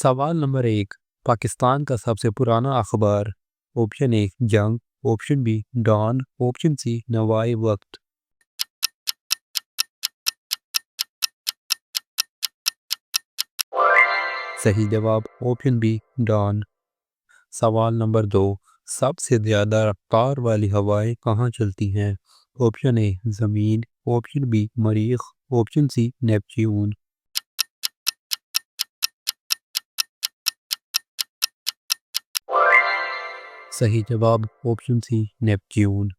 सवाल नंबर 1। पाकिस्तान का सबसे पुराना अखबार। ऑप्शन ए जंग, option B Dawn, option C Nawa-i-Waqt. सही जवाब ऑप्शन बी डॉन। सवाल नंबर 2। सबसे ज़्यादा रफ्तार वाली हवाएं कहाँ चलती हैं? ऑप्शन ए ज़मीन, ऑप्शन बी मरीख, ऑप्शन सी नेपच्यून। सही जवाब ऑप्शन सी नेपच्यून।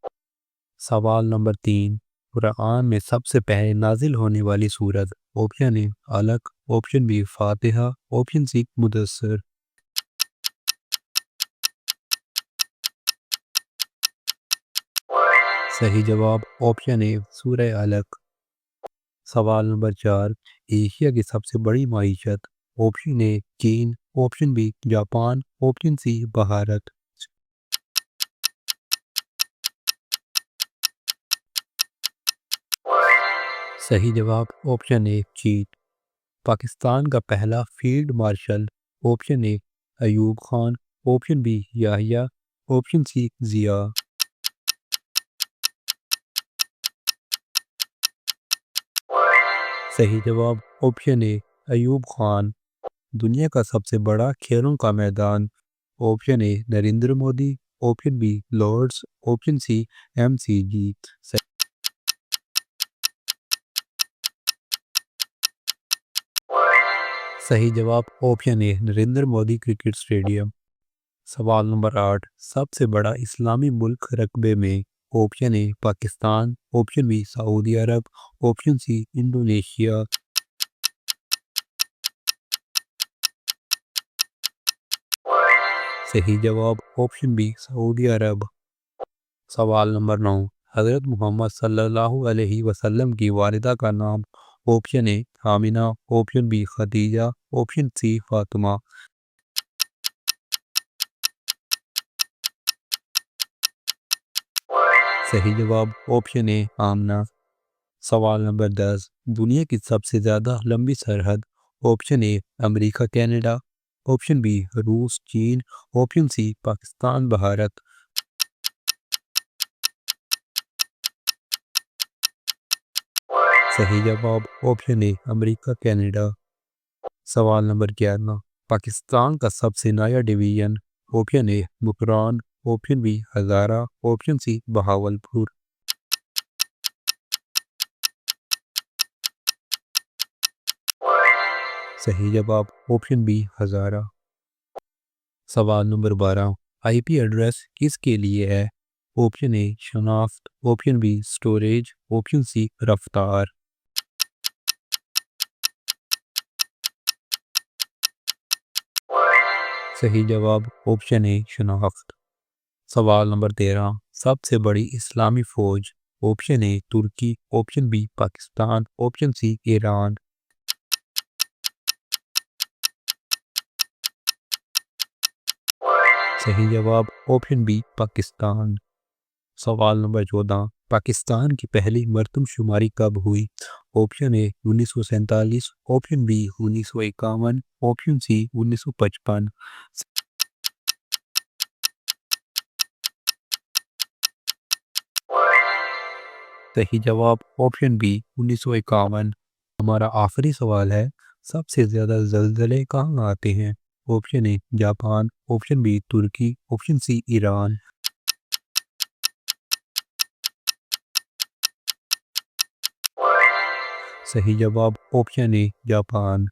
सवाल नंबर 3। कुरान में सबसे पहले नाजिल होने वाली सूरत। Option A Alaq, option B Fatiha, option C Muddassir. सही जवाब ऑप्शन ए सूरह अलक। सवाल नंबर 4। एशिया की सबसे बड़ी मईशत। ऑप्शन ए चीन, option B Japan, option C Bharat. सही जवाब ऑप्शन ए चीन। पाकिस्तान का पहला field marshal. Option A Ayub Khan, option B Yahya, option C Zia. सही जवाब ऑप्शन ए अयूब खान। दुनिया का सबसे बड़ा खेलों का मैदान। Option A Narendra Modi, option B Lord's, option C MCG। सही जवाब option A Narendra Modi cricket stadium. सवाल नंबर 8। सबसे बड़ा इस्लामी मुल्क रकबे में। Option A Pakistan, option B सऊदी अरब, ऑप्शन सी इंडोनेशिया। सही जवाब ऑप्शन बी सऊदी अरब। सवाल नंबर 9। हज़रत मोहम्मद सल्लल्लाहु अलैहि वसल्लम की वालिदा का नाम। Option A Amina, option B Khadija, option C Fatima. सही जवाब ऑप्शन ए आमना। सवाल नंबर 10। दुनिया की सबसे ज़्यादा लंबी सरहद। Option A America Canada, option B रूस चीन, ऑप्शन सी पाकिस्तान भारत। सही जवाब ऑप्शन ए अमेरिका कनाडा। सवाल नंबर 11। पाकिस्तान का सबसे नया डिवीज़न। ऑप्शन ए बुकरान, option B Hazara, option C Bahawalpur. सही जवाब ऑप्शन बी हज़ारा। सवाल नंबर 12। IP एड्रेस किसके लिए है? ऑप्शन ए शनाख्त, option B storage, option C रफ्तार। सही जवाब ऑप्शन ए शनाख्त। सवाल नंबर 13। सबसे बड़ी इस्लामी फौज। ऑप्शन ए तुर्की, option B Pakistan, option C Iran. सही जवाब ऑप्शन बी पाकिस्तान। सवाल नंबर 14। पाकिस्तान की पहली मरदमशुमारी कब हुई? Option A 1947, option B 1951, option C 1955। सही जवाब ऑप्शन बी 1951। हमारा आखिरी सवाल है, सबसे ज़्यादा ज़लज़ले कहाँ आते हैं? Option A Japan, option B तुर्की, ऑप्शन सी ईरान। सही जवाब ऑप्शन ए जापान।